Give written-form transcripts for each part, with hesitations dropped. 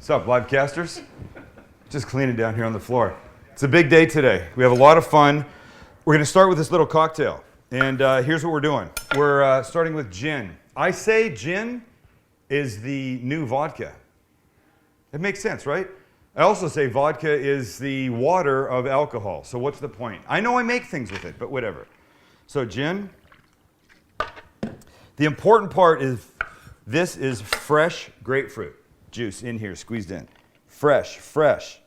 What's up, livecasters? Just cleaning down here on the floor. It's a big day today. We have a lot of fun. We're going to start with this little cocktail. And here's what we're doing. We're starting with gin. I say gin is the new vodka. It makes sense, right? I also say vodka is the water of alcohol. So what's the point? I know I make things with it, but whatever. So gin. The important part is this is fresh grapefruit juice in here, squeezed in. Fresh.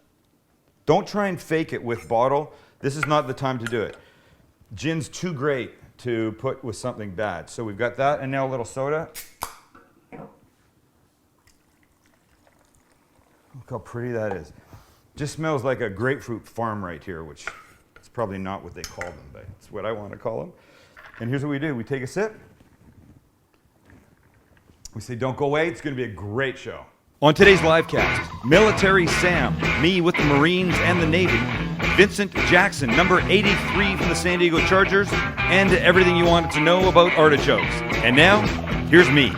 Don't try and fake it with bottle. This is not the time to do it. Gin's too great to put with something bad. So we've got that, and now a little soda. Look how pretty that is. Just smells like a grapefruit farm right here, which is probably not what they call them, but it's what I want to call them. And here's what we do. We take a sip. We say, don't go away. It's going to be a great show. On today's livecast, Military Sam, me with the Marines and the Navy, Vincent Jackson, number 83 from the San Diego Chargers, and everything you wanted to know about artichokes. And now, here's me.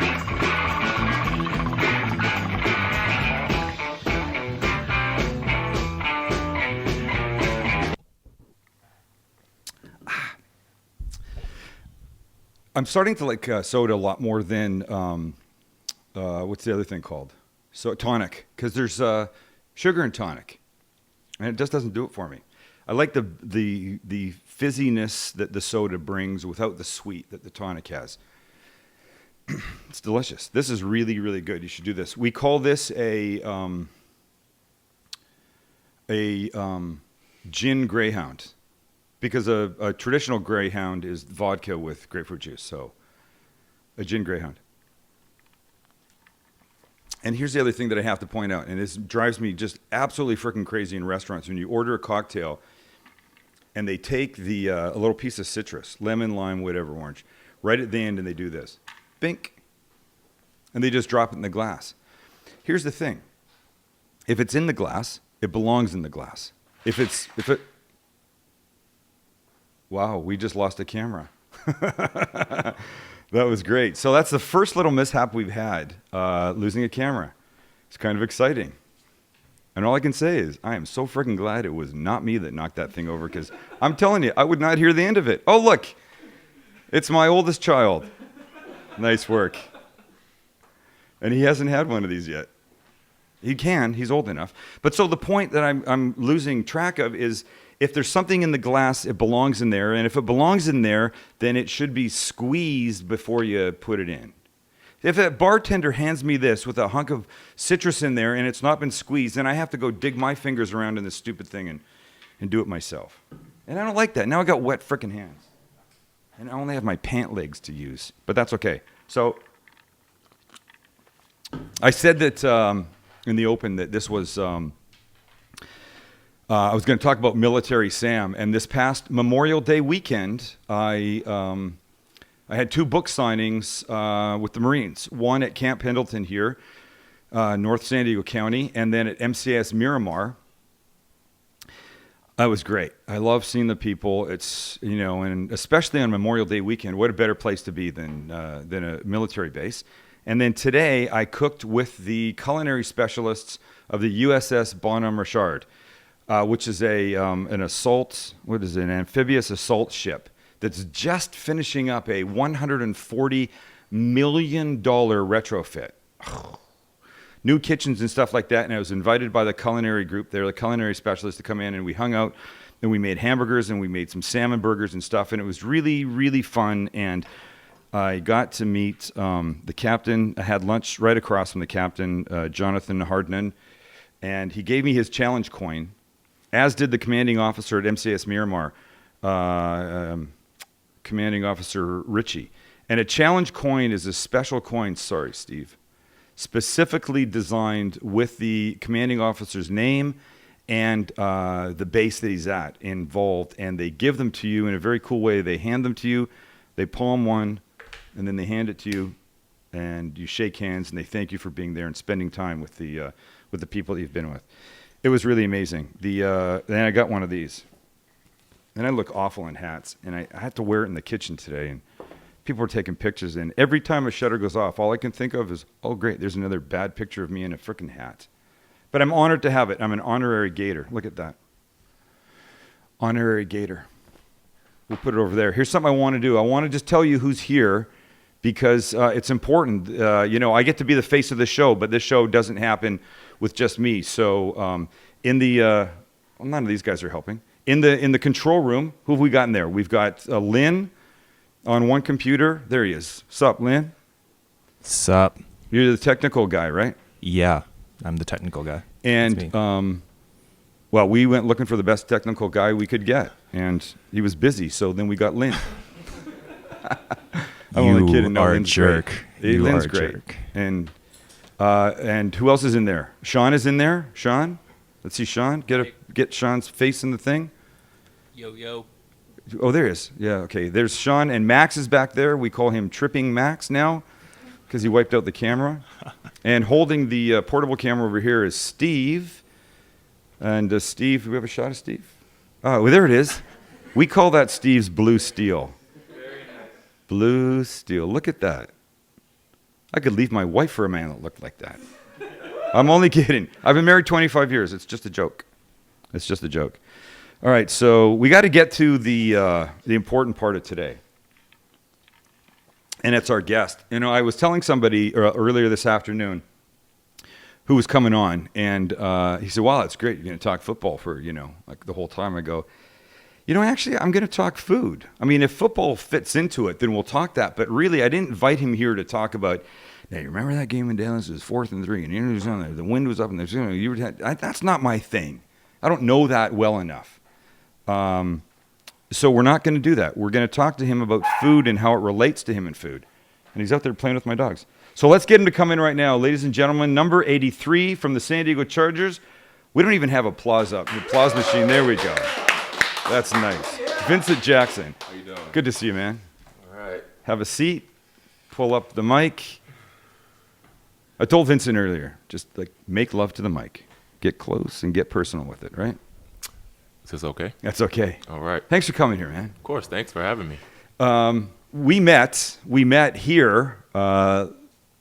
I'm starting to like soda a lot more than, what's the other thing called? So tonic, because there's sugar in tonic, and it just doesn't do it for me. I like the fizziness that the soda brings without the sweet that the tonic has. It's delicious. This is really, really good. You should do this. We call this a gin greyhound, because a traditional greyhound is vodka with grapefruit juice. So a gin greyhound. And here's the other thing that I have to point out, and this drives me just absolutely freaking crazy in restaurants. When you order a cocktail and they take a little piece of citrus, lemon, lime, whatever, orange, right at the end, and they do this. Bink. And they just drop it in the glass. Here's the thing. If it's in the glass, it belongs in the glass. Wow, we just lost a camera. That was great. So that's the first little mishap we've had, losing a camera. It's kind of exciting. And all I can say is I am so freaking glad it was not me that knocked that thing over, because I'm telling you, I would not hear the end of it. Oh, look, it's my oldest child. Nice work. And he hasn't had one of these yet. He can, he's old enough. But so the point that I'm losing track of is, if there's something in the glass, it belongs in there. And if it belongs in there, then it should be squeezed before you put it in. If a bartender hands me this with a hunk of citrus in there and it's not been squeezed, then I have to go dig my fingers around in this stupid thing and do it myself. And I don't like that. Now I got wet frickin' hands. And I only have my pant legs to use. But that's okay. So I said that in the open that this was... I was going to talk about Military Sam, and this past Memorial Day weekend, I had 2 book signings with the Marines. One at Camp Pendleton here, North San Diego County, and then at MCS Miramar. That was great. I love seeing the people. It's, and especially on Memorial Day weekend, what a better place to be than a military base. And then today, I cooked with the culinary specialists of the USS Bonhomme Richard. Which is an assault, an amphibious assault ship that's just finishing up a $140 million retrofit. New kitchens and stuff like that, and I was invited by the culinary group there, the culinary specialists, to come in, and we hung out, and we made hamburgers, and we made some salmon burgers and stuff, and it was really, really fun, and I got to meet the captain. I had lunch right across from the captain, Jonathan Hardnan, and he gave me his challenge coin, as did the commanding officer at MCS Miramar, Commanding Officer Ritchie. And a challenge coin is a special coin, sorry, Steve, specifically designed with the commanding officer's name and the base that he's at involved. And they give them to you in a very cool way. They hand them to you, they palm one, and then they hand it to you, and you shake hands, and they thank you for being there and spending time with the people that you've been with. It was really amazing. Then I got one of these. And I look awful in hats. And I had to wear it in the kitchen today. And people were taking pictures. And every time a shutter goes off, all I can think of is, oh, great, there's another bad picture of me in a frickin' hat. But I'm honored to have it. I'm an honorary Gator. Look at that. Honorary Gator. We'll put it over there. Here's something I want to do. I want to just tell you who's here because it's important. I get to be the face of the show, but this show doesn't happen with just me. So none of these guys are helping. In the control room, who have we got in there? We've got Lynn on one computer. There he is. Sup, Lynn? Sup? You're the technical guy, right? Yeah, I'm the technical guy. And we went looking for the best technical guy we could get, and he was busy. So then we got Lynn. I'm only kidding. No, are Lynn's a jerk. Great. You Lynn's are a great. jerk. And who else is in there? Sean is in there. Sean, let's see. Sean, get Sean's face in the thing. Yo. Oh, there he is. Yeah. Okay. There's Sean, and Max is back there. We call him Tripping Max now because he wiped out the camera. And holding the portable camera over here is Steve. And Steve, do we have a shot of Steve? Oh, well, there it is. We call that Steve's blue steel. Very nice. Blue steel. Look at that. I could leave my wife for a man that looked like that. I'm only kidding. I've been married 25 years. It's just a joke. It's just a joke. All right, so we got to get to the important part of today. And it's our guest. I was telling somebody earlier this afternoon who was coming on, and he said, wow, that's great. You're going to talk football for, like the whole time. I go, actually, I'm going to talk food. I mean, if football fits into it, then we'll talk that. But really, I didn't invite him here to talk about, now, you remember that game in Dallas? It was 4th and 3, and the wind was up, and that's not my thing. I don't know that well enough. So we're not going to do that. We're going to talk to him about food and how it relates to him and food. And he's out there playing with my dogs. So let's get him to come in right now. Ladies and gentlemen, number 83 from the San Diego Chargers. We don't even have applause up. The applause machine. There we go. That's nice. Vincent Jackson. How you doing? Good to see you, man. All right. Have a seat. Pull up the mic. I told Vincent earlier, just like make love to the mic. Get close and get personal with it, right? Is this okay? That's okay. All right. Thanks for coming here, man. Of course. Thanks for having me. We met here.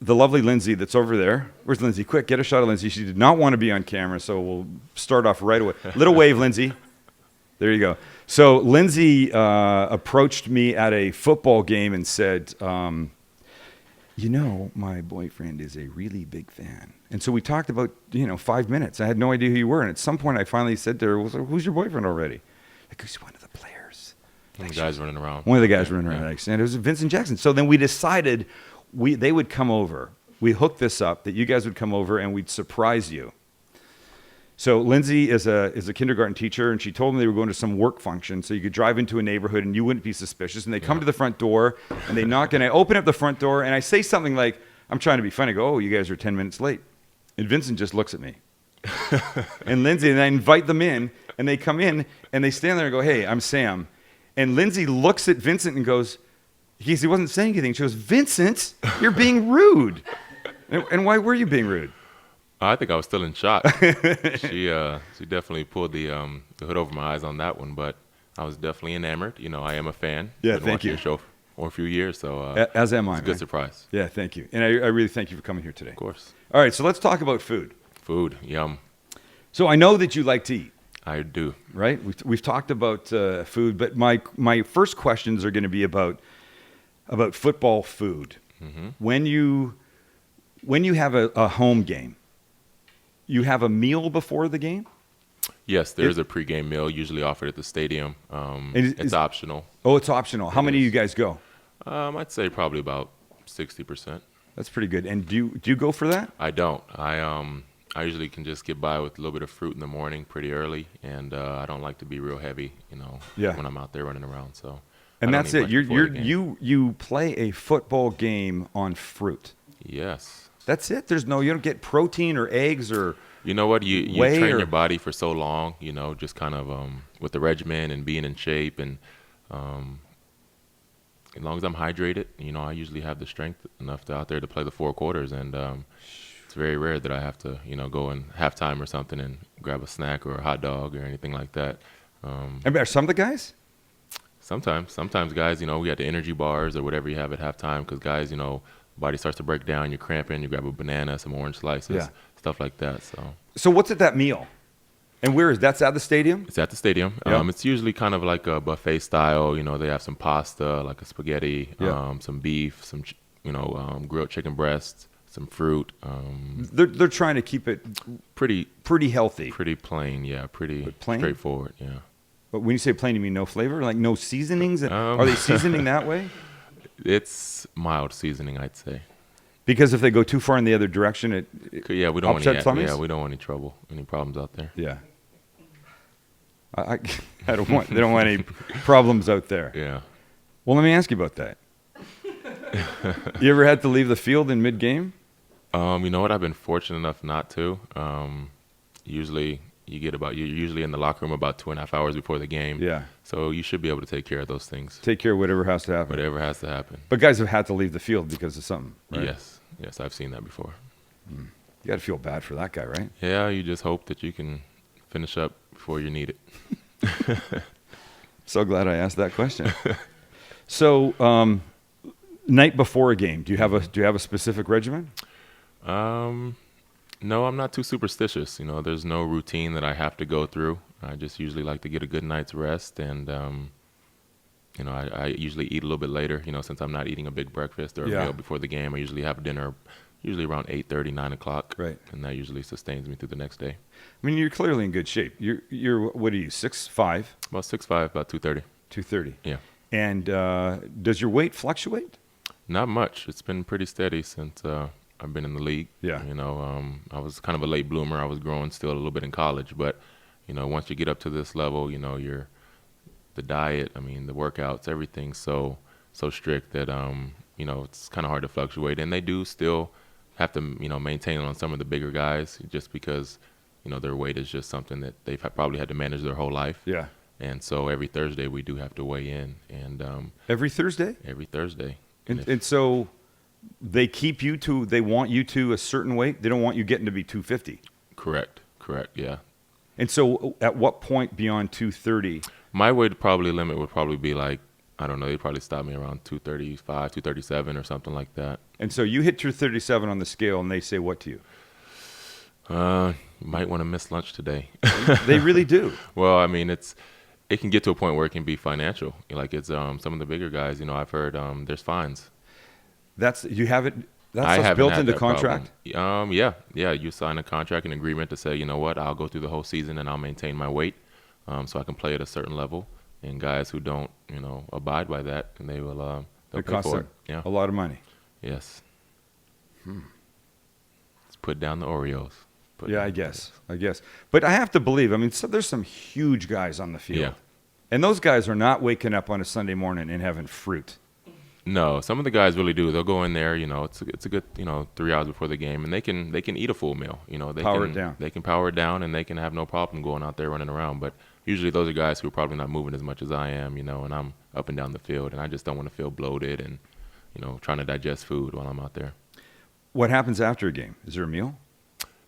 The lovely Lindsay that's over there. Where's Lindsay? Quick, get a shot of Lindsay. She did not want to be on camera, so we'll start off right away. Little wave, Lindsay. There you go. So Lindsay approached me at a football game and said, my boyfriend is a really big fan. And so we talked about, 5 minutes. I had no idea who you were. And at some point I finally said to her, who's your boyfriend already? Like, he's one of the players. One of the guys running around. One of the guys running around. And it was Vincent Jackson. So then we decided they would come over. We hooked this up, that you guys would come over and we'd surprise you. So Lindsay is a kindergarten teacher, and she told me they were going to some work function, so you could drive into a neighborhood and you wouldn't be suspicious. And they come to the front door, and they knock, and I open up the front door, and I say something like, I'm trying to be funny. I go, oh, you guys are 10 minutes late. And Vincent just looks at me. And Lindsay, and I invite them in, and they come in, and they stand there and go, hey, I'm Sam. And Lindsay looks at Vincent and goes, he wasn't saying anything. She goes, Vincent, you're being rude. And why were you being rude? I think I was still in shock. She definitely pulled the hood over my eyes on that one, but I was definitely enamored. I am a fan. Yeah, Been thank you. watching your show for a few years, so as am I. It's a good surprise. Yeah, thank you. And I really thank you for coming here today. Of course. All right, so let's talk about food. Food, yum. So I know that you like to eat. I do. Right? We've talked about food, but my first questions are going to be about football food. Mm-hmm. When you have a home game, you have a meal before the game? Yes, there's a pregame meal usually offered at the stadium. It's optional. Oh, it's optional. How many of you guys go? I'd say probably about 60%. That's pretty good. And do you go for that? I don't. I usually can just get by with a little bit of fruit in the morning pretty early, and I don't like to be real heavy, when I'm out there running around. So. And that's it. You play a football game on fruit. Yes. That's it. You don't get protein or eggs or. You know what? You train your body for so long. Just kind of with the regimen and being in shape, and as long as I'm hydrated, I usually have the strength enough out there to play the 4 quarters, and it's very rare that I have to go in halftime or something and grab a snack or a hot dog or anything like that. And are some of the guys? Sometimes guys, we got the energy bars or whatever you have at halftime, because guys, body starts to break down, you're cramping, you grab a banana, some orange slices, stuff like that. So So what's at that meal? And where is that's at the stadium? It's at the stadium. Yeah. It's usually kind of like a buffet style. You know, they have some pasta, like a spaghetti, Yeah. some beef, some grilled chicken breasts, some fruit. They're trying to keep it Pretty healthy. pretty plain. Yeah, pretty But plain? straightforward. Yeah. But when you say plain, you mean no flavor, like no seasonings? Are they seasoning that way? It's mild seasoning, I'd say. Because if they go too far in the other direction, it Yeah, we don't want upset tummies? we don't want any trouble, any problems out there. Yeah. I don't want. They don't want any problems out there. Yeah. Well, let me ask you about that. You ever had to leave the field in mid-game? You know what? I've been fortunate enough not to. Usually, you're usually in the locker room about 2.5 hours before the game. Yeah. So you should be able to take care of those things. Take care of whatever has to happen. Whatever has to happen. But guys have had to leave the field because of something, right? Yes, I've seen that before. You got to feel bad for that guy, right? Yeah, you just hope that you can finish up before you need it. So glad I asked that question. So, night before a game, do you have a specific regimen? No, I'm not too superstitious. You know, there's no routine that I have to go through. I just usually like to get a good night's rest, and I usually eat a little bit later. You know, since I'm not eating a big breakfast or a Yeah. meal before the game, I usually have dinner, usually around 8:30, 9 o'clock. Right. And that usually sustains me through the next day. I mean, you're clearly in good shape. You're what are you, 6'5", About 6'5", about 230. 230? Yeah. And does your weight fluctuate? Not much. It's been pretty steady since I've been in the league. Yeah. You know, I was kind of a late bloomer. I was growing still a little bit in college, but you know, once you get up to this level, you know, the diet, I mean, the workouts, everything's so strict that you know, it's kind of hard to fluctuate. And they do still have to, you know, maintain on some of the bigger guys just because, you know, their weight is just something that they've probably had to manage their whole life. Yeah. And so every Thursday we do have to weigh in, and Every Thursday? every Thursday. And so they want you to a certain weight. They don't want you getting to be 250. Correct, yeah. And so at what point beyond 230? My weight probably limit would probably be like, I don't know, they'd probably stop me around 235, 237 or something like that. And so you hit 237 on the scale, and they say what to you? You might want to miss lunch today. They really do. Well, I mean, it can get to a point where it can be financial. Like it's some of the bigger guys, you know, I've heard there's fines. That's I haven't built had into that contract? problem. Yeah. You sign a contract, an agreement to say, you know what, I'll go through the whole season and I'll maintain my weight, so I can play at a certain level. And guys who don't, you know, abide by that, and they will they'll It pay costs for them it. Yeah. a lot of money. Yes. Let's put down the Oreos. Yeah, I guess. But I have to believe, I mean, there's some huge guys on the field. Yeah. And those guys are not waking up on a Sunday morning and having fruit. No, some of the guys really do. They'll go in there, you know, it's a good, you know, 3 hours before the game, and they can eat a full meal. You know, they Power can it down. They can power it down, and they can have no problem going out there running around. But usually those are guys who are probably not moving as much as I am, you know, and I'm up and down the field, and I just don't want to feel bloated and, you know, trying to digest food while I'm out there. What happens after a game? Is there a meal?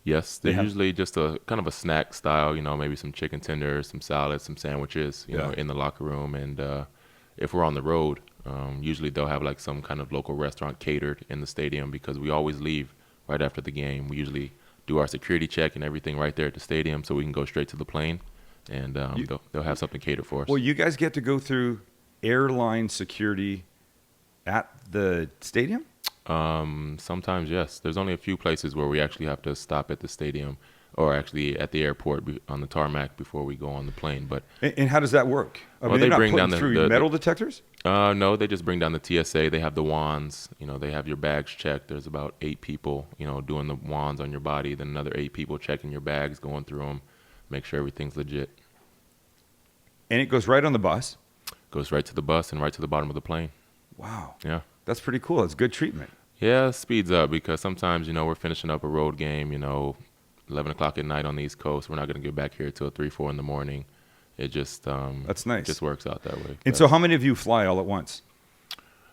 Yes, They they're have- usually just a kind of a snack style, you know, maybe some chicken tenders, some salads, some sandwiches, you know, Yeah. in the locker room. And if we're on the road, usually they'll have like some kind of local restaurant catered in the stadium because we always leave right after the game. We usually do our security check and everything right there at the stadium so we can go straight to the plane, and they'll have something catered for us. Well, you guys get to go through airline security at the stadium? Sometimes, yes. There's only a few places where we actually have to stop at the stadium or actually at the airport on the tarmac before we go on the plane. But And how does that work? I Well, mean, they they're not bring putting down through the metal detectors? no, they just bring down the TSA. They have the wands. You know, they have your bags checked. There's about 8 people, you know, doing the wands on your body. Then another 8 people checking your bags, going through them, make sure everything's legit. And it goes right on the bus? Goes right to the bus and right to the bottom of the plane. Wow. Yeah. That's pretty cool. It's good treatment. Yeah, it speeds up because sometimes, you know, we're finishing up a road game, you know, 11 o'clock at night on the East Coast. We're not going to get back here till 3, 4 in the morning. It just That's nice. just works out that way. And so how many of you fly all at once?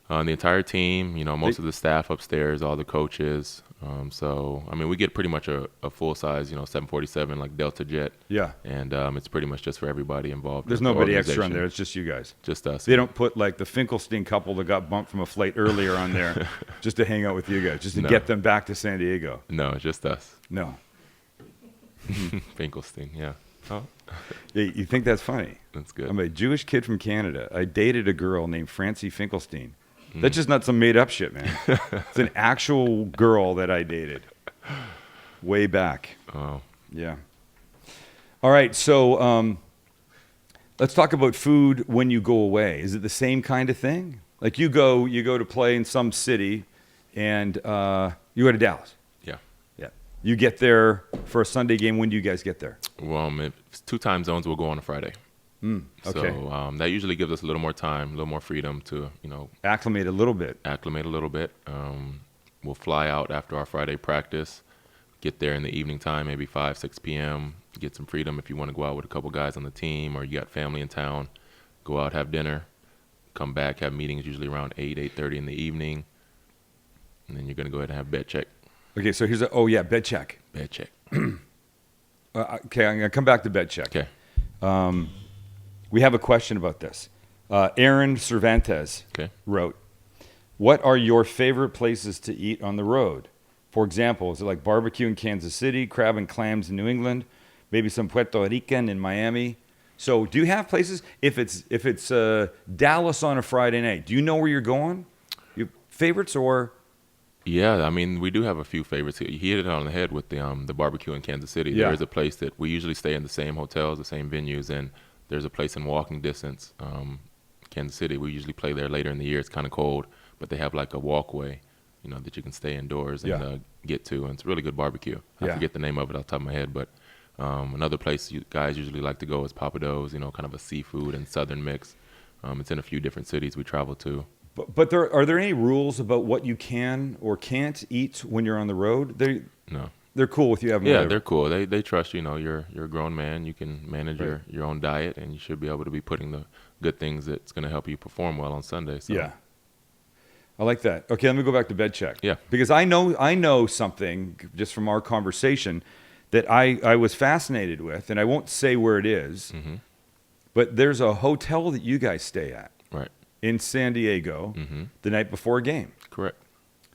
The entire team, you know, most of the staff upstairs, all the coaches. So, I mean, we get pretty much a full-size, you know, 747, like Delta jet. Yeah. And it's pretty much just for everybody involved. There's in the nobody extra on organization. there. It's just you guys. Just us. They don't put like the Finkelstein couple that got bumped from a flight earlier on there just to hang out with you guys, just to No. get them back to San Diego. No, it's just us. No. Finkelstein, yeah. Oh, You think that's funny? that's good. I'm a Jewish kid from Canada. I dated a girl named Francie Finkelstein. That's just not some made up shit, man. It's an actual girl that I dated way back. Oh, Yeah. All right. So let's talk about food when you go away. Is it the same kind of thing? Like you go to play in some city, and you go to Dallas. yeah. Yeah. You get there for a Sunday game. When do you guys get there? Well, if it's 2 time zones, we'll go on a Friday. Okay. So that usually gives us a little more time, a little more freedom to, Acclimate a little bit. acclimate a little bit. We'll fly out after our Friday practice, get there in the evening time, maybe 5, 6 p.m., get some freedom if you want to go out with a couple guys on the team or you got family in town, go out, have dinner, come back, have meetings usually around 8:30 in the evening, and then you're going to go ahead and have bed check. Okay. So here's bed check. Bed check. Okay. I'm gonna come back to bed check. Okay. We have a question about this. Aaron Cervantes Okay. wrote, "What are your favorite places to eat on the road? For example, is it like barbecue in Kansas City, crab and clams in New England, maybe some Puerto Rican in Miami?" So, do you have places? If it's Dallas on a Friday night, do you know where you're going? Your favorites or? Yeah, I mean, we do have a few favorites. He hit it on the head with the barbecue in Kansas City. Yeah. There is a place that we usually stay in the same hotels, the same venues, and there's a place in walking distance, Kansas City. We usually play there later in the year. It's kind of cold, but they have like a walkway, that you can stay indoors and get to, and it's really good barbecue. I forget the name of it off the top of my head, but another place you guys usually like to go is Papado's, kind of a seafood and southern mix. It's in a few different cities we travel to. But are there any rules about what you can or can't eat when you're on the road? No. They're cool with you having Yeah, whatever. they're cool. They trust you're a grown man. You can manage your own diet, and you should be able to be putting the good things that's going to help you perform well on Sunday. So. Yeah. I like that. Okay, let me go back to bed check. Yeah. Because I know something just from our conversation that I was fascinated with, and I won't say where it is, but there's a hotel that you guys stay at Right. in San Diego the night before a game. Correct.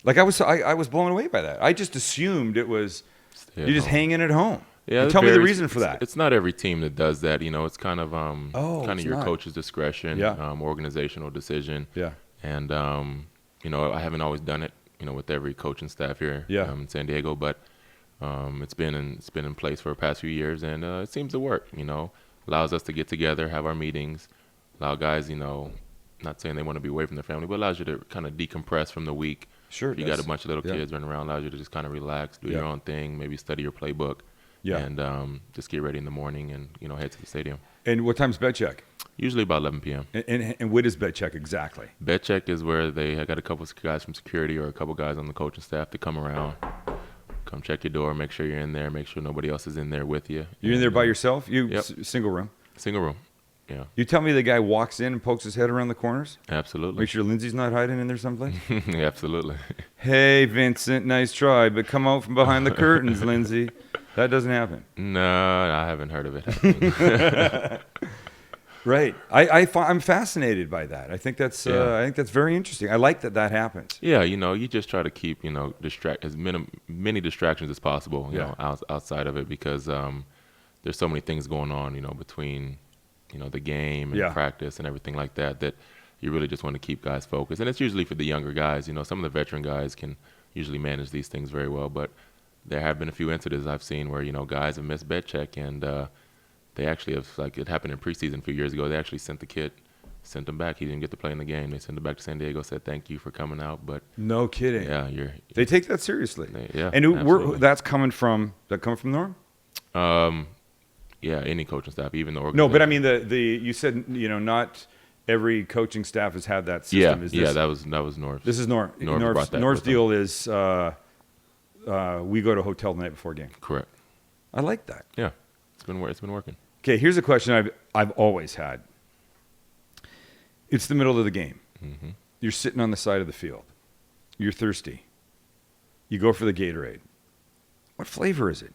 Like I was blown away by that. I just assumed it was Stay you're at just home. hanging at home. Yeah, And it tell me the varies. reason for that. It's not every team that does that. It's kind of it's your not. coach's discretion, Yeah. organizational decision. Yeah. And I haven't always done it, with every coaching staff here in San Diego, but it's been in place for the past few years, and it seems to work. Allows us to get together, have our meetings, allow guys, not saying they want to be away from their family, but allows you to kind of decompress from the week. Sure. If you got a bunch of little Yeah. kids running around, allows you to just kind of relax, do Yeah. your own thing, maybe study your playbook, Yeah. and just get ready in the morning and head to the stadium. And what time's bed check? Usually about 11 p.m. And what is bed check exactly? Bed check is where I got a couple of guys from security or a couple guys on the coaching staff to come around, come check your door, make sure you're in there, make sure nobody else is in there with you. You're in there by yourself? Yep. Single room? Single room. Yeah, You tell me the guy walks in and pokes his head around the corners? absolutely. Make sure Lindsay's not hiding in there someplace? Absolutely. Hey, Vincent, nice try, but come out from behind the curtains, Lindsay. That doesn't happen. No, I haven't heard of it happening. Right. I'm fascinated by that. I think that's Yeah. I think that's very interesting. I like that happens. Yeah, you just try to keep, many distractions as possible, outside of it, because there's so many things going on, between, the game and Yeah. practice and everything like that, that you really just want to keep guys focused. And it's usually for the younger guys. Some of the veteran guys can usually manage these things very well, but there have been a few incidents I've seen where, guys have missed bed check, and they actually have, like it happened in preseason a few years ago, they actually sent him back. He didn't get to play in the game. They sent him back to San Diego, said thank you for coming out, but No kidding. yeah, They take that seriously. Yeah, And absolutely. that's coming from Norm? Yeah, any coaching staff, even the No, organization. but I mean the you said not every coaching staff has had that yeah, system. Is yeah, this, that was Norv. this is Norm. Norm brought that Norm's with him. deal is we go to a hotel the night before a game. Correct. I like that. Yeah, it's been working. Okay, here's a question I've always had. It's the middle of the game. Mm-hmm. You're sitting on the side of the field. You're thirsty. You go for the Gatorade. What flavor is it?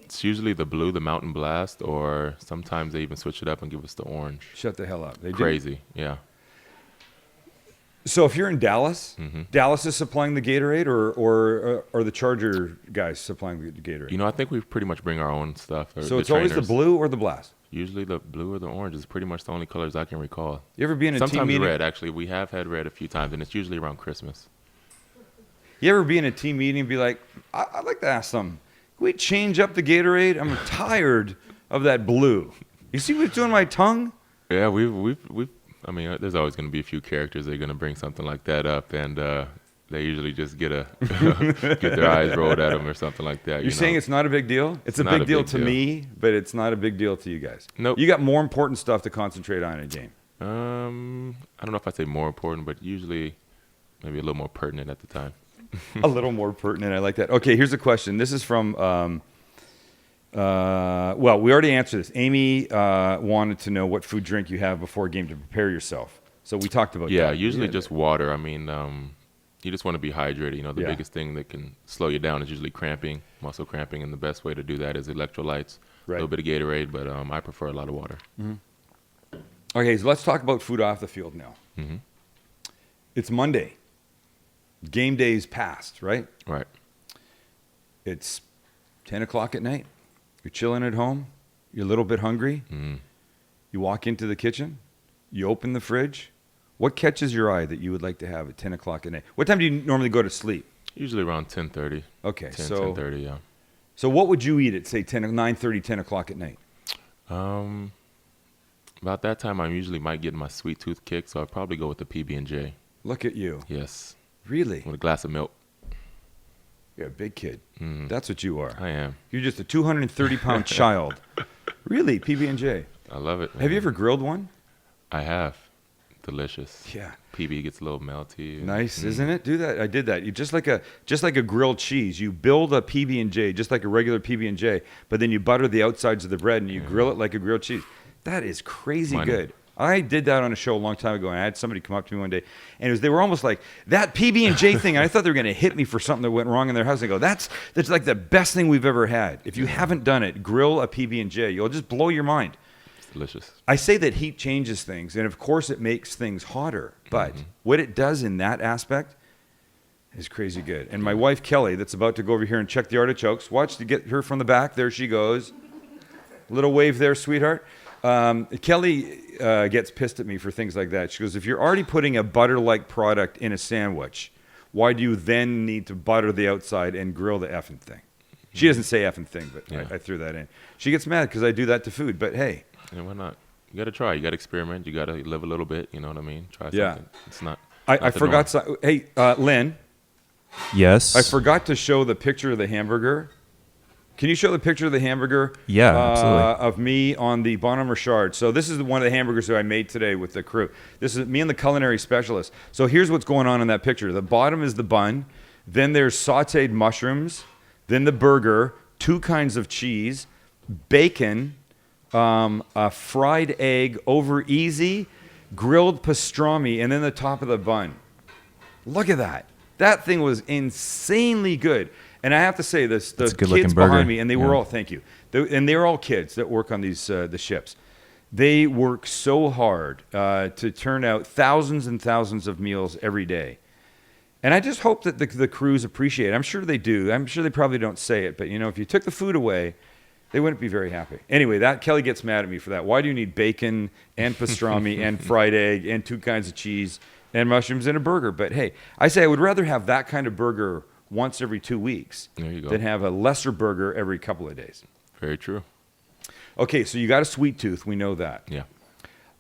It's usually the blue, the Mountain Blast, or sometimes they even switch it up and give us the orange. Shut the hell up. They do. Crazy, yeah. So if you're in Dallas, Mm-hmm. Dallas is supplying the Gatorade, or the Charger guys supplying the Gatorade. You know, I think we pretty much bring our own stuff. So it's always the blue or the blast. Usually the blue or the orange is pretty much the only colors I can recall. You ever be in a team Sometimes meeting? red, actually. We have had red a few times, and it's usually around Christmas. You ever be in a team meeting and be like, I'd like to ask something. Can we change up the Gatorade? I'm tired of that blue. You see what's doing to my tongue? Yeah, we've. I mean, there's always going to be a few characters that are going to bring something like that up, and they usually just get their eyes rolled at them or something like that. You're saying it's not a big deal? It's a not big a deal big to deal. me, but it's not a big deal to you guys. Nope. You got more important stuff to concentrate on in a game. I don't know if I'd say more important, but usually maybe a little more pertinent at the time. A little more pertinent. I like that. Okay, here's a question. This is from, well, we already answered this. Amy wanted to know what food drink you have before a game to prepare yourself. So we talked about Yeah, that. usually just water. I mean, you just want to be hydrated. You know, the Yeah. biggest thing that can slow you down is usually cramping, muscle cramping, and the best way to do that is electrolytes, Right. a little bit of Gatorade, but I prefer a lot of water. Okay, so let's talk about food off the field now. Hmm. It's Monday. Game day's passed, right? Right. It's 10 o'clock at night. You're chilling at home. You're a little bit hungry. Mm. You walk into the kitchen. You open the fridge. What catches your eye that you would like to have at 10 o'clock at night? What time do you normally go to sleep? Usually around 10:30. Okay, 10:30, yeah. So what would you eat at, say, 9:30, 10 o'clock at night? About that time, I usually might get my sweet tooth kick, so I'd probably go with the PB&J. Look at you. Yes, Really? with a glass of milk. You're a big kid. Mm. That's what you are. I am. You're just a 230-pound child. Really? PB&J. I love it. Have you man. ever grilled one? I have. Delicious. Yeah. PB gets a little melty. and- Nice, isn't it? Do that. I did that. You just like a grilled cheese. You build a PB&J just like a regular PB&J, but then you butter the outsides of the bread and you grill it like a grilled cheese. That is crazy Money. good. I did that on a show a long time ago, and I had somebody come up to me one day, and they were almost like, that PB&J thing, and I thought they were going to hit me for something that went wrong in their house. And I go, that's like the best thing we've ever had. If you haven't done it, grill a PB&J. You'll just blow your mind. It's delicious. I say that heat changes things, and of course it makes things hotter. But what it does in that aspect is crazy good. And my wife, Kelly, that's about to go over here and check the artichokes, watch to get her from the back. There she goes. Little wave there, sweetheart. Kelly gets pissed at me for things like that. She goes, if you're already putting a butter-like product in a sandwich, why do you then need to butter the outside and grill the effing thing? She doesn't say effing thing, but Yeah. I threw that in. She gets mad because I do that to food. But hey, And why not? You got to try. You got to experiment. You got to live a little bit. You know what I mean? Try Yeah. something. It's not. I not the forgot. norm. Hey, Lynn, Yes. I forgot to show the picture of the hamburger. Can you show the picture of the hamburger? Yeah, absolutely. Of me on the Bonham Richard. So this is one of the hamburgers that I made today with the crew. This is me and the culinary specialist. So here's what's going on in that picture. The bottom is the bun. Then there's sautéed mushrooms. Then the burger. 2 kinds of cheese. Bacon. A fried egg over easy. Grilled pastrami. And then the top of the bun. Look at that. That thing was insanely good. And I have to say this, the It's a good-looking kids burger. behind me, and they were Yeah. all, thank you. And they're all kids that work on these the ships. They work so hard to turn out thousands and thousands of meals every day. And I just hope that the crews appreciate it. I'm sure they do. I'm sure they probably don't say it, but you know, if you took the food away, they wouldn't be very happy. Anyway, that Kelly gets mad at me for that. Why do you need bacon and pastrami and fried egg and 2 kinds of cheese and mushrooms in a burger? But hey, I say I would rather have that kind of burger once every 2 weeks There you go. than have a lesser burger every couple of days. Very true. Okay, so you got a sweet tooth. We know that. Yeah.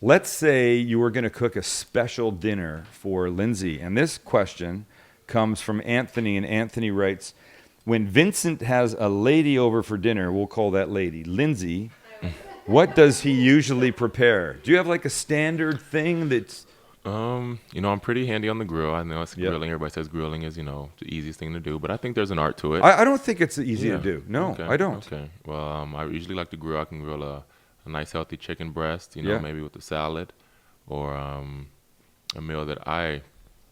Let's say you were going to cook a special dinner for Lindsay. And this question comes from Anthony. And Anthony writes, when Vincent has a lady over for dinner, we'll call that lady Lindsay, what does he usually prepare? Do you have like a standard thing that's... You know, I'm pretty handy on the grill. I know it's Yeah. grilling. Everybody says grilling is, you know, the easiest thing to do, but I think there's an art to it. I don't think it's easy Yeah. to do. No, Okay. I don't. Okay. Well, I usually like to grill. I can grill a nice healthy chicken breast, you know, Yeah. maybe with a salad, or a meal that I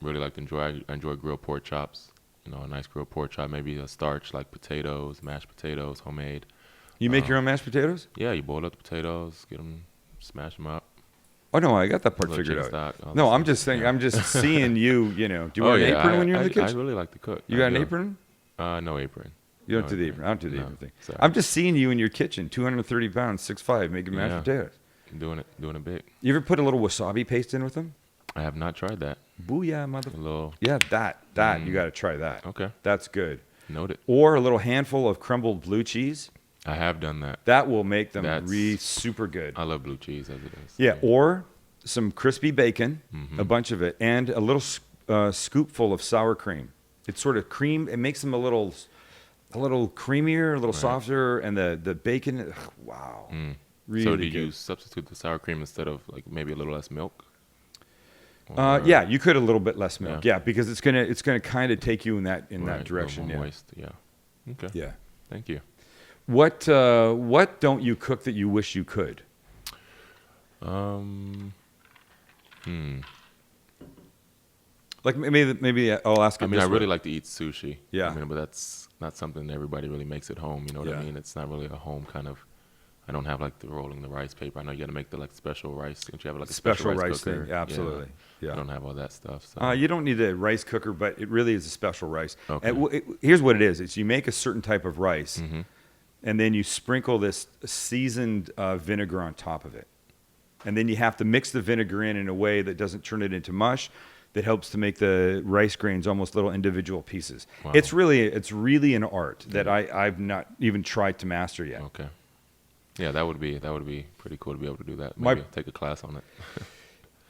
really like to enjoy. I enjoy grilled pork chops. You know, a nice grilled pork chop, maybe a starch like potatoes, mashed potatoes, homemade. You make your own mashed potatoes? Yeah, you boil up the potatoes, get them, smash them up. Oh no, I got that part Little figured out. chicken stock, all No, this I'm stuff. just saying. Yeah. I'm just seeing you. You know, do you Oh, wear an yeah, apron when you're in the I kitchen? really like to cook. You I got an do. apron? No apron. You don't No do the apron. I don't do the No, apron thing. sorry. I'm just seeing you in your kitchen, 230 pounds, 6'5", making mashed Yeah. potatoes. Doing it big. You ever put a little wasabi paste in with them? I have not tried that. Booyah, mother. A little. Yeah, that you got to try that. Okay. That's good. Noted. Or a little handful of crumbled blue cheese. I have done that. That will make them That's- super good. I love blue cheese as it is. Yeah, or some crispy bacon, Mm-hmm. a bunch of it, and a little scoopful of sour cream. It's sort of cream. It makes them a little creamier, a little softer, and the bacon. Ugh, wow, really So do good. you substitute the sour cream instead of like maybe a little less milk? Yeah, you could a little bit less milk. Yeah. Yeah, because it's gonna kind of take you in that Right, a little direction. more Yeah. moist. Yeah. Okay. Yeah. Thank you. What don't you cook that you wish you could? Like maybe I'll ask you. I mean, I this really way. like to eat sushi. Yeah. I mean, but that's not something everybody really makes at home. You know what Yeah. I mean? It's not really a home kind of. I don't have like the rolling the rice paper. I know you got to make the like special rice. Don't you have like a Special special rice cooker? thing, absolutely. Yeah. I don't have all that stuff. So. You don't need a rice cooker, but it really is a special rice. Okay. And here's what it is: it's you make a certain type of rice, Mhm. and then you sprinkle this seasoned vinegar on top of it, and then you have to mix the vinegar in a way that doesn't turn it into mush, that helps to make the rice grains almost little individual pieces. Wow. It's really an art that I've not even tried to master yet. Okay. Yeah, that would be pretty cool to be able to do that. My- Maybe take a class on it.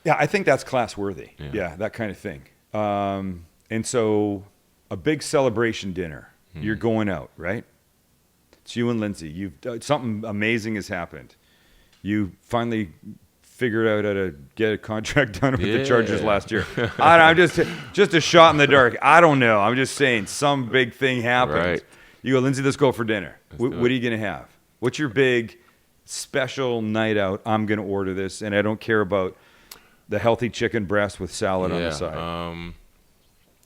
Yeah, I think that's class worthy. Yeah. Yeah, that kind of thing. And so, a big celebration dinner. You're going out, right? It's you and Lindsay. Something amazing has happened. You finally figured out how to get a contract done with the Chargers Yeah. last year. I'm just a shot in the dark. I don't know. I'm just saying some big thing happened. Right. You go, Lindsay, let's go for dinner. Let's do What are it. you going to have? What's your big special night out? I'm going to order this, and I don't care about the healthy chicken breast with salad on the side.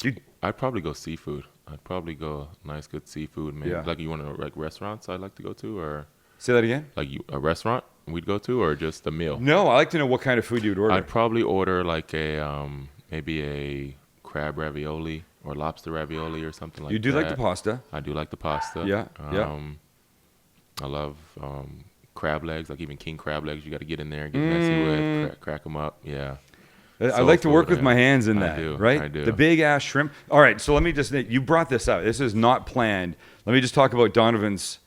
You- I'd probably go seafood. I'd probably go nice, good seafood. Maybe Yeah. like you want to like restaurants I'd like to go to, or Say that again? like a restaurant we'd go to, or just a meal. No, I like to know what kind of food you would order. I'd probably order like a maybe a crab ravioli or lobster ravioli or something like that. You do like the pasta. I do like the pasta. Yeah, yeah. I love crab legs, like even king crab legs. You got to get in there and get messy with, crack them up. Yeah. I Soul like to work food, with my hands in I that, do, right? I do. The big ass shrimp. All right, so let me just, you brought this up. This is not planned. Let me just talk about Donovan's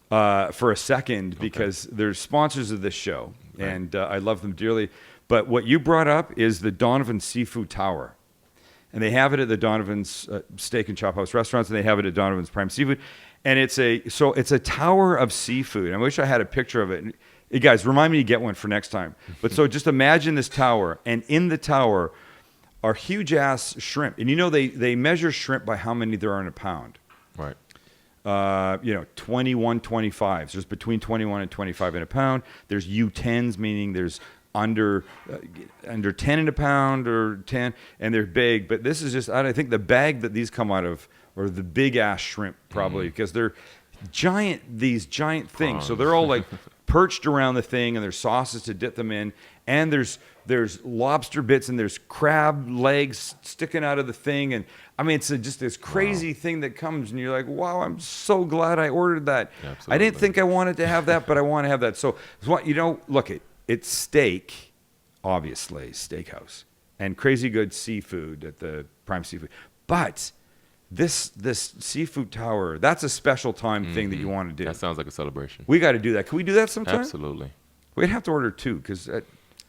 for a second because they're sponsors of this show, Right. and I love them dearly. But what you brought up is the Donovan Seafood Tower. And they have it at the Donovan's Steak and Chop House restaurants, and they have it at Donovan's Prime Seafood. And it's a tower of seafood. I wish I had a picture of it. Hey guys, remind me to get one for next time. But so just imagine this tower, and in the tower are huge ass shrimp. And you know they measure shrimp by how many there are in a pound. Right. 21, 25s. There's between 21 and 25 in a pound. There's U10s, meaning there's under 10 in a pound or 10, and they're big. But this is just, I think the bag that these come out of, or the big ass shrimp probably, because they're these giant things. So they're all like perched around the thing, and there's sauces to dip them in, and there's lobster bits, and there's crab legs sticking out of the thing, and I mean it's just this crazy thing that comes, and you're like, wow, I'm so glad I ordered that. I didn't Absolutely. think I wanted to have that, but I want to have that. So look, it's steak, obviously steakhouse, and crazy good seafood at the Prime Seafood, but this seafood tower, that's a special time thing that you want to do. That sounds like a celebration. We got to do that. Can we do that sometime? Absolutely. We'd have to order two because at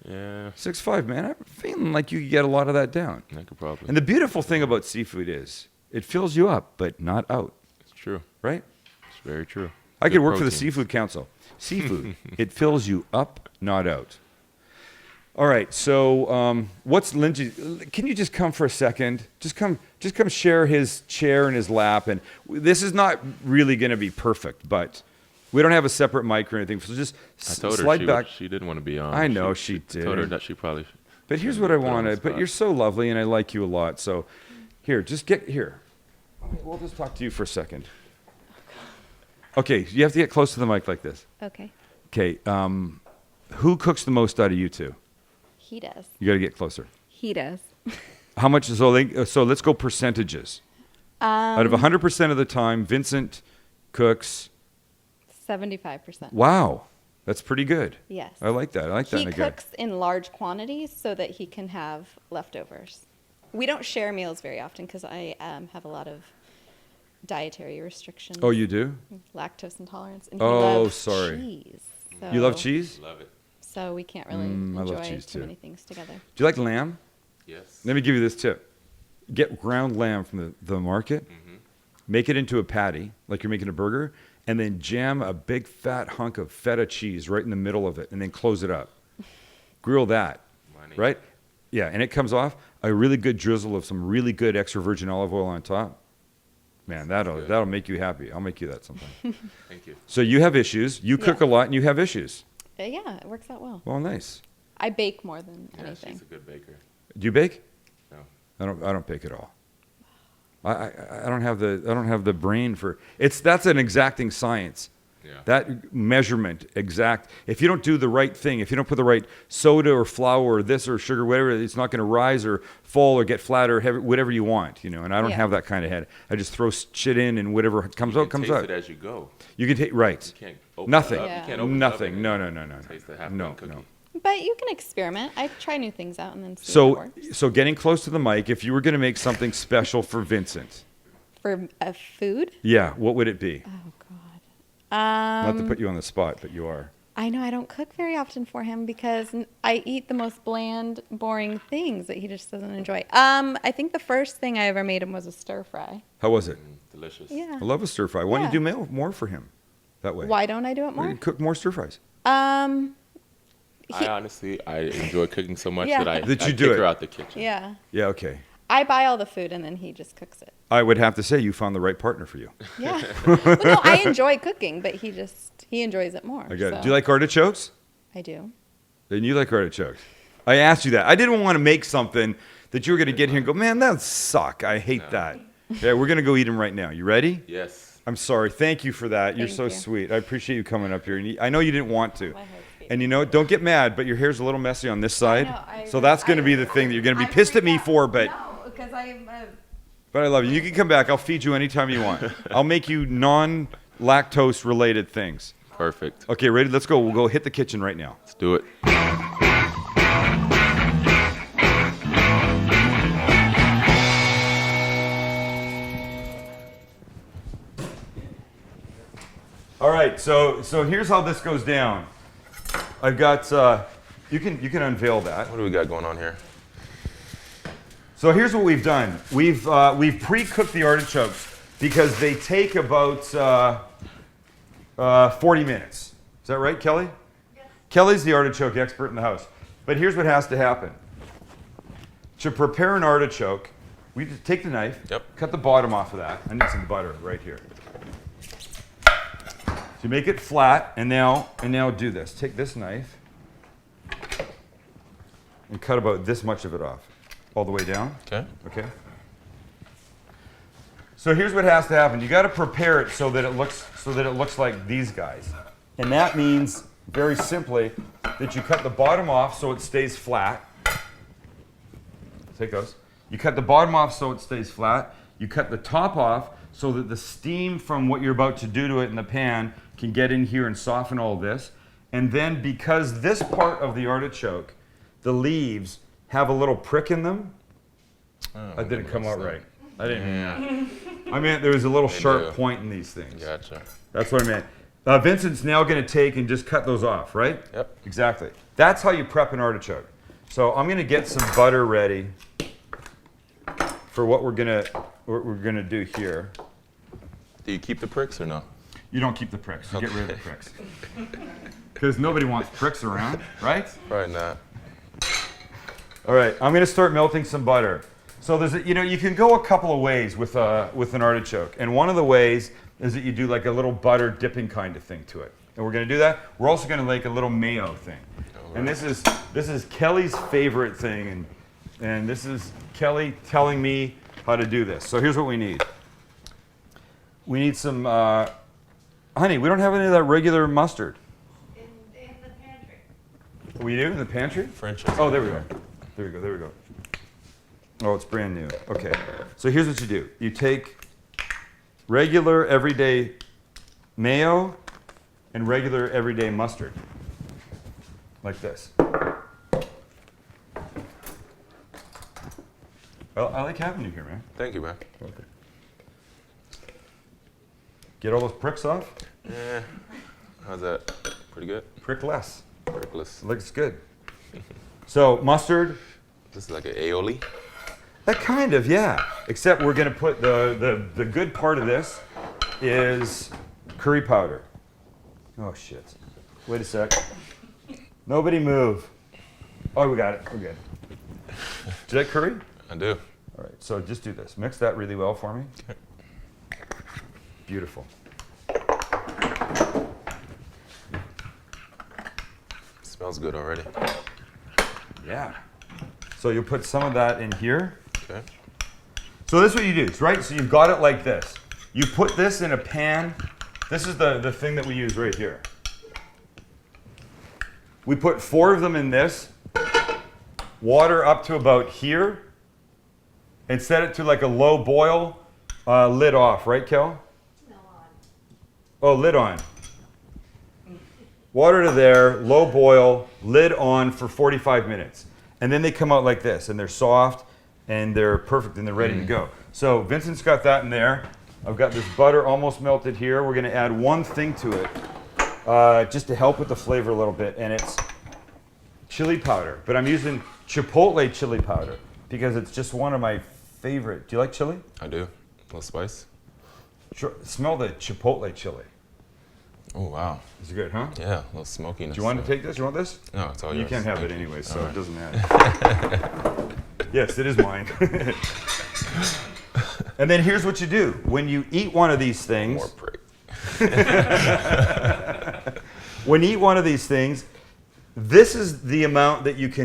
Yeah. 6'5", man, I'm feeling like you could get a lot of that down. I could probably. And the beautiful thing about seafood is it fills you up, but not out, It's true. right? It's very true. I Good could work for the proteins. Seafood Council. Seafood, it fills you up, not out. All right, so what's Lindsay? Can you just come for a second? Just come share his chair in his lap. And this is not really going to be perfect, but we don't have a separate mic or anything. So just I told her slide back. she didn't want to be on. I know she did. Told her that she probably. But here's shouldn't what I put her on the wanted. But spot. you're so lovely, and I like you a lot. So here, just get here. We'll just talk to you for a second. Okay, you have to get close to the mic like this. Okay. Okay, who cooks the most out of you two? He does. You got to get closer. He does. How much? So let's go percentages. Out of 100% of the time, Vincent cooks. 75%. Wow, that's pretty good. Yes. I like that. I like that He in a guy. cooks in large quantities so that he can have leftovers. We don't share meals very often because I have a lot of dietary restrictions. Oh, you do? Lactose intolerance. And he Oh, loves sorry. cheese. You love so- cheese? Love it. So we can't really I love enjoy cheese, too too. many things together. Do you like lamb? Yes. Let me give you this tip. Get ground lamb from the market, make it into a patty, like you're making a burger, and then jam a big fat hunk of feta cheese right in the middle of it, and then close it up. Grill that, Money. right? Yeah, and it comes off a really good drizzle of some really good extra virgin olive oil on top. Man, good. that'll make you happy. I'll make you that sometime. Thank you. So you have issues. You cook a Yeah. lot, and you have issues. Yeah, it works out well. Well, nice. I bake more than Yeah, anything. she's a good baker. Do you bake? No. I don't bake at all. I don't have the brain for that's an exacting science. Yeah. That measurement exact. If you don't do the right thing, if you don't put the right soda or flour or this or sugar, whatever, it's not going to rise or fall or get flat or heavy, whatever you want, you know. And I don't Yeah. have that kind of head. I just throw shit in and whatever comes You out can comes taste out. it as you go. You can take right. You can't open Nothing. it up. Yeah. You can't open it up Nothing. and No. taste the half No. done cookie. No. But you can experiment. I try new things out and then see if it works. So getting close to the mic. If you were going to make something special for Vincent, For food? yeah, what would it be? Oh, God. Not to put you on the spot, but you are. I know I don't cook very often for him because I eat the most bland, boring things that he just doesn't enjoy. I think the first thing I ever made him was a stir fry. How was it? Mm. Delicious. Yeah. I love a stir fry. Why don't Yeah. you do more for him that way? Why don't I do it more? Cook more stir fries. I honestly, I enjoy cooking so much Yeah. that I That you I do kick it. her out the kitchen. Yeah. Yeah, okay. I buy all the food and then he just cooks it. I would have to say you found the right partner for you. Yeah. Well, no, I enjoy cooking, but he enjoys it more. I got it. so- Do you like artichokes? I do. Then you like artichokes. I asked you that. I didn't want to make something that you were going to get here and go, man, that suck. I hate that. Yeah, we're going to go eat them right now. You ready? Yes. I'm sorry. Thank you for that. You're Thank so you. sweet. I appreciate you coming up here. And I know you didn't want to. My heart's beating. And you know, don't get mad, but your hair's a little messy on this side. know, So that's going to be the thing that you're going to be pissed at me for, but No, because I'm I love you. You can come back. I'll feed you anytime you want. I'll make you non-lactose related things. Perfect. Okay, ready? Let's go. We'll go hit the kitchen right now. Let's do it. All right. So here's how this goes down. I've got. You can unveil that. What do we got going on here? So here's what we've done. We've pre-cooked the artichokes because they take about 40 minutes. Is that right, Kelly? Yes. Kelly's the artichoke expert in the house. But here's what has to happen. To prepare an artichoke, we just take the knife, Yep. cut the bottom off of that. I need some butter right here. So make it flat, and now do this. Take this knife and cut about this much of it off, all the way down. Okay. Okay. So here's what has to happen. You got to prepare it so that it looks like these guys, and that means very simply that you cut the bottom off so it stays flat. Take those. You cut the bottom off so it stays flat. You cut the top off so that the steam from what you're about to do to it in the pan can get in here and soften all this. And then because this part of the artichoke, the leaves, have a little prick in them, that didn't come out right. I didn't mean that. I meant there was a little sharp do. point in these things. Gotcha. That's what I meant. Vincent's now going to take and just cut those off, right? Yep. Exactly. That's how you prep an artichoke. So I'm going to get some butter ready for what we're gonna do here. Do you keep the pricks or no? You don't keep the pricks. You get rid of the pricks. Because nobody wants pricks around, right? Probably not. All right. I'm going to start melting some butter. So you can go a couple of ways with an artichoke, and one of the ways is that you do like a little butter dipping kind of thing to it. And we're going to do that. We're also going to make a little mayo thing. And this is Kelly's favorite thing, and this is Kelly telling me how to do this. So here's what we need. We need some, honey, we don't have any of that regular mustard. In the pantry. We do in the pantry? French. Oh, there we go. There we go. There we go. Oh, it's brand new. Okay. So here's what you do. You take regular everyday mayo and regular everyday mustard. Like this. Well, I like having you here, man. Thank you, man. Okay. Get all those pricks off? Yeah. How's that? Pretty good? Prick less. Prickless. Looks good. So mustard. This is like an aioli. That kind of, yeah. Except we're gonna put the good part of this is curry powder. Oh shit. Wait a sec. Nobody move. Oh, we got it. We're good. Do you like curry? I do. All right. So just do this. Mix that really well for me. Okay. Beautiful. Smells good already. Yeah. So you'll put some of that in here. Okay. So this is what you do, right? So you've got it like this. You put this in a pan. This is the thing that we use right here. We put 4 of them in this. Water up to about here. And set it to like a low boil. Lid off, right, Kel? No, on. Oh, lid on. Water to there, low boil, lid on for 45 minutes. And then they come out like this, and they're soft, and they're perfect, and they're ready to go. So Vincent's got that in there. I've got this butter almost melted here. We're gonna add one thing to it, just to help with the flavor a little bit, and it's chili powder. But I'm using chipotle chili powder because it's just one of my favorite. Do you like chili? I do. A little spice. Sure. Smell the chipotle chili. Oh, wow. It's good, huh? Yeah, a little smokiness. Do you want to take this? You want this? No, it's all yours. You can't have Thank it you. anyway, so All it right. doesn't matter. Yes, it is mine. And then here's what you do. When you eat one of these things, More prick. when you eat one of these things, this is the amount that you can